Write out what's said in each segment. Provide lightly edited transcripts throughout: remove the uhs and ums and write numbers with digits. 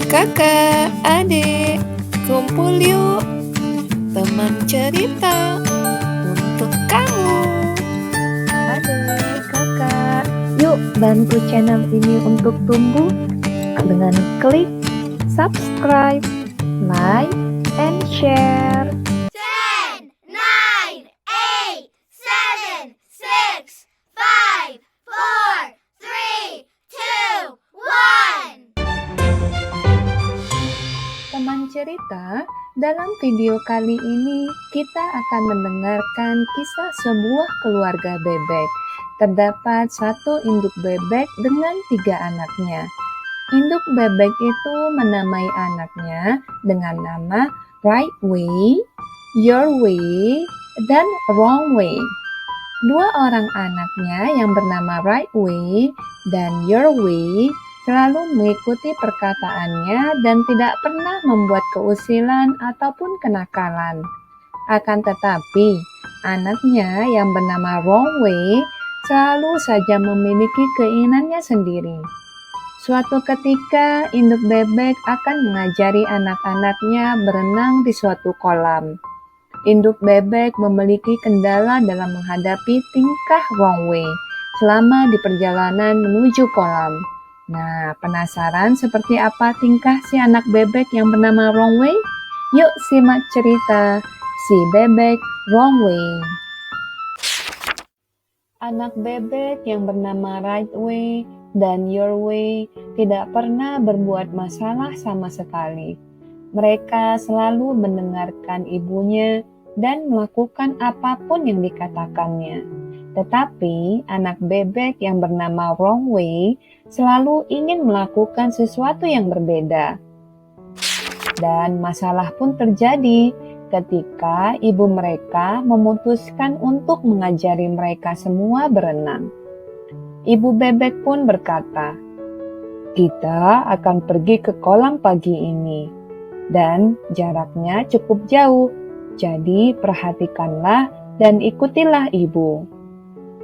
Kakak, adik, kumpul yuk, teman cerita untuk kamu. Adik, kakak, yuk bantu channel ini untuk tumbuh dengan klik subscribe, like, and share. 10, 9, 8, 7, 6, 5, 4, 3, 2, 1. Teman cerita, dalam video kali ini kita akan mendengarkan kisah sebuah keluarga bebek. Terdapat satu induk bebek dengan 3 anaknya. Induk bebek itu menamai anaknya dengan nama Right Way, Your Way, dan Wrong Way. 2 orang anaknya yang bernama Right Way dan Your Way selalu mengikuti perkataannya dan tidak pernah membuat keusilan ataupun kenakalan. Akan tetapi, anaknya yang bernama Wrong Way selalu saja memiliki keinginannya sendiri. Suatu ketika, induk bebek akan mengajari anak-anaknya berenang di suatu kolam. Induk bebek memiliki kendala dalam menghadapi tingkah Wrong Way selama di perjalanan menuju kolam. Nah, penasaran seperti apa tingkah si anak bebek yang bernama Wrong Way? Yuk simak cerita si bebek Wrong Way. Anak bebek yang bernama Right Way dan Your Way tidak pernah berbuat masalah sama sekali. Mereka selalu mendengarkan ibunya dan melakukan apapun yang dikatakannya. Tetapi anak bebek yang bernama Wrong Way selalu ingin melakukan sesuatu yang berbeda. Dan masalah pun terjadi ketika ibu mereka memutuskan untuk mengajari mereka semua berenang. Ibu bebek pun berkata, "Kita akan pergi ke kolam pagi ini, dan jaraknya cukup jauh, jadi perhatikanlah dan ikutilah ibu."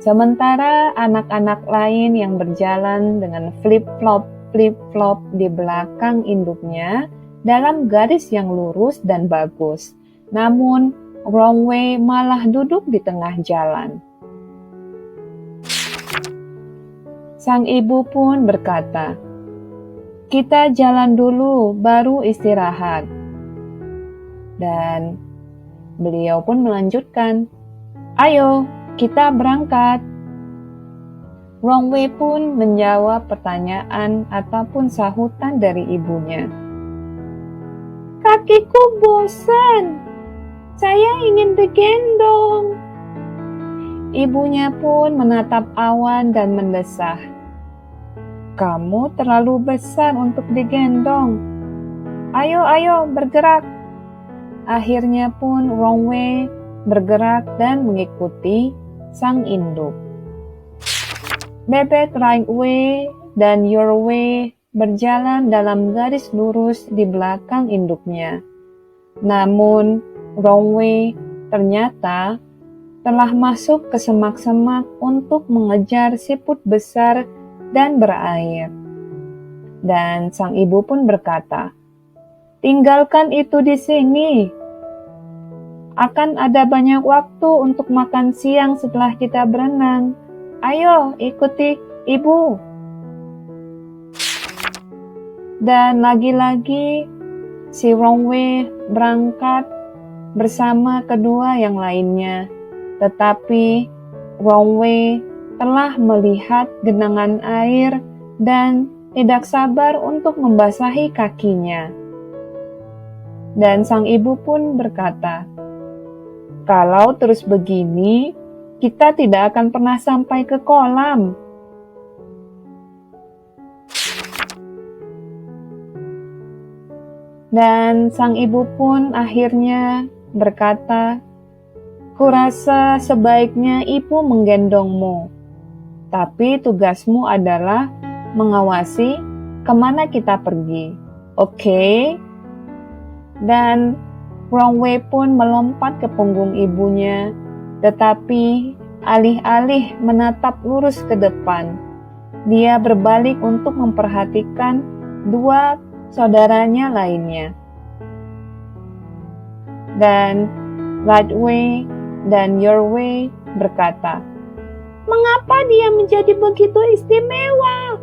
Sementara anak-anak lain yang berjalan dengan flip-flop di belakang induknya dalam garis yang lurus dan bagus. Namun, Wrong Way malah duduk di tengah jalan. Sang ibu pun berkata, "Kita jalan dulu, baru istirahat." Dan beliau pun melanjutkan, "Ayo, kita berangkat." Wrong Way pun menjawab pertanyaan ataupun sahutan dari ibunya. "Kakiku bosan. Saya ingin digendong." Ibunya pun menatap awan dan mendesah. "Kamu terlalu besar untuk digendong. Ayo, bergerak." Akhirnya pun Wrong Way bergerak dan mengikuti sang induk. Bebek Right Way dan Your Way berjalan dalam garis lurus di belakang induknya. Namun, Wrong Way ternyata telah masuk ke semak-semak untuk mengejar siput besar dan berair. Dan sang ibu pun berkata, "Tinggalkan itu di sini. Akan ada banyak waktu untuk makan siang setelah kita berenang. Ayo, ikuti ibu." Dan lagi-lagi si Wrong Way berangkat bersama kedua yang lainnya. Tetapi Wrong Way telah melihat genangan air dan tidak sabar untuk membasahi kakinya. Dan sang ibu pun berkata, "Kalau terus begini, kita tidak akan pernah sampai ke kolam." Dan sang ibu pun akhirnya berkata, "Kurasa sebaiknya ibu menggendongmu, tapi tugasmu adalah mengawasi kemana kita pergi. Oke?" Dan Wrong Way pun melompat ke punggung ibunya, tetapi alih-alih menatap lurus ke depan, dia berbalik untuk memperhatikan 2 saudaranya lainnya. Dan Right Way dan Your Way berkata, "Mengapa dia menjadi begitu istimewa?"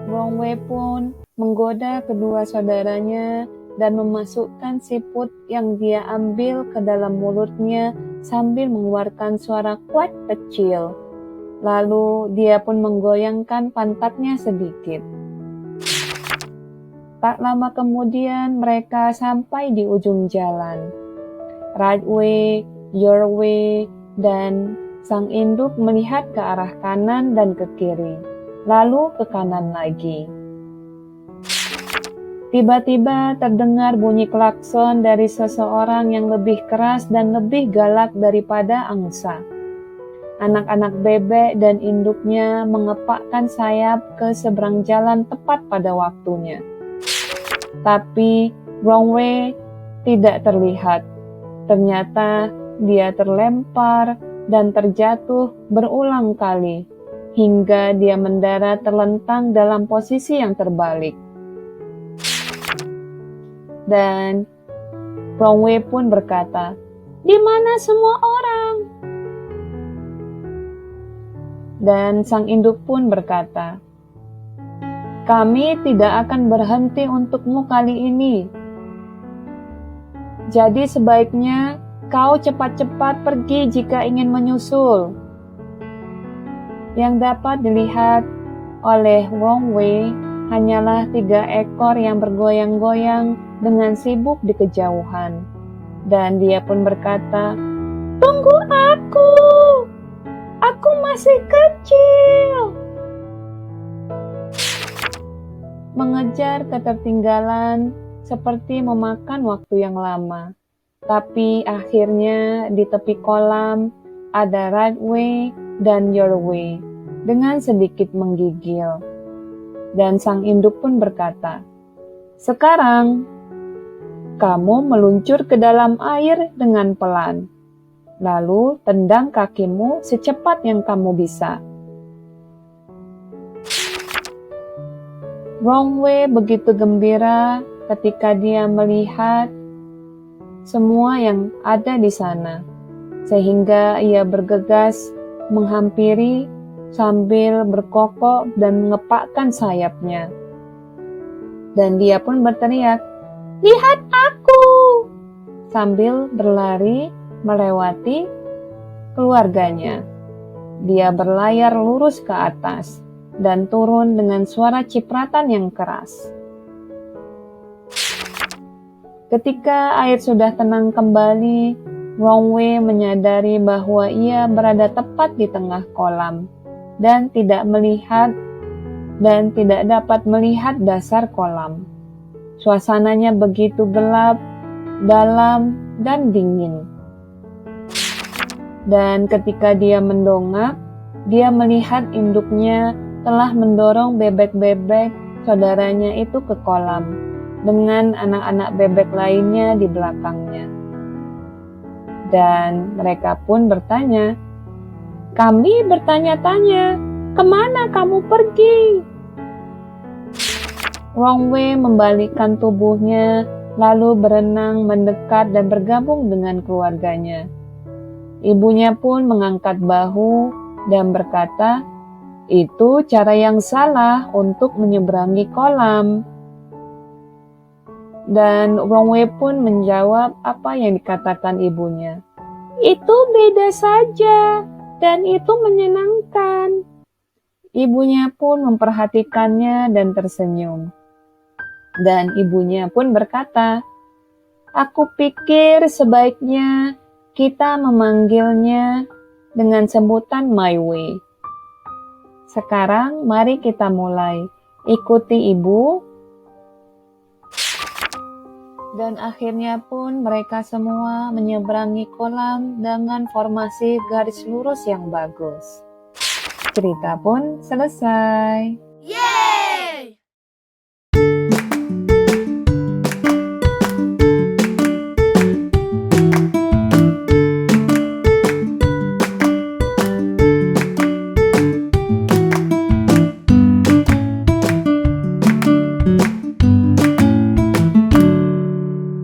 Wrong Way pun menggoda kedua saudaranya dan memasukkan siput yang dia ambil ke dalam mulutnya sambil mengeluarkan suara kuat kecil. Lalu dia pun menggoyangkan pantatnya sedikit. Tak lama kemudian mereka sampai di ujung jalan. Right Way, Your Way, dan sang induk melihat ke arah kanan dan ke kiri, lalu ke kanan lagi. Tiba-tiba terdengar bunyi klakson dari seseorang yang lebih keras dan lebih galak daripada angsa. Anak-anak bebek dan induknya mengepakkan sayap ke seberang jalan tepat pada waktunya. Tapi Wrong Way tidak terlihat. Ternyata dia terlempar dan terjatuh berulang kali hingga dia mendarat terlentang dalam posisi yang terbalik. Dan Wrong Way pun berkata, "Di mana semua orang?" Dan sang induk pun berkata, "Kami tidak akan berhenti untukmu kali ini. Jadi sebaiknya kau cepat-cepat pergi jika ingin menyusul." Yang dapat dilihat oleh Wrong Way hanyalah 3 ekor yang bergoyang-goyang dengan sibuk di kejauhan. Dan dia pun berkata, "Tunggu aku! Aku masih kecil!" Mengejar ketertinggalan seperti memakan waktu yang lama. Tapi akhirnya di tepi kolam ada Right Way dan Your Way dengan sedikit menggigil. Dan sang induk pun berkata, "Sekarang kamu meluncur ke dalam air dengan pelan. Lalu tendang kakimu secepat yang kamu bisa." Wrong Way begitu gembira ketika dia melihat semua yang ada di sana, sehingga ia bergegas menghampiri sambil berkokok dan mengepakkan sayapnya. Dan dia pun berteriak, "Lihat aku!" sambil berlari melewati keluarganya. Dia berlayar lurus ke atas dan turun dengan suara cipratan yang keras. Ketika air sudah tenang kembali, Wrong Way menyadari bahwa ia berada tepat di tengah kolam dan tidak dapat melihat dasar kolam. Suasananya begitu gelap, dalam, dan dingin. Dan ketika dia mendongak, dia melihat induknya telah mendorong bebek-bebek saudaranya itu ke kolam dengan anak-anak bebek lainnya di belakangnya. Dan mereka pun bertanya, "Kami bertanya-tanya, kemana kamu pergi?" Wrong Way membalikkan tubuhnya, lalu berenang mendekat dan bergabung dengan keluarganya. Ibunya pun mengangkat bahu dan berkata, "Itu cara yang salah untuk menyeberangi kolam." Dan Wrong Way pun menjawab apa yang dikatakan ibunya. "Itu beda saja, dan itu menyenangkan." Ibunya pun memperhatikannya dan tersenyum. Dan ibunya pun berkata, "Aku pikir sebaiknya kita memanggilnya dengan sebutan My Way. Sekarang mari kita mulai. Ikuti ibu." Dan akhirnya pun mereka semua menyeberangi kolam dengan formasi garis lurus yang bagus. Cerita pun selesai.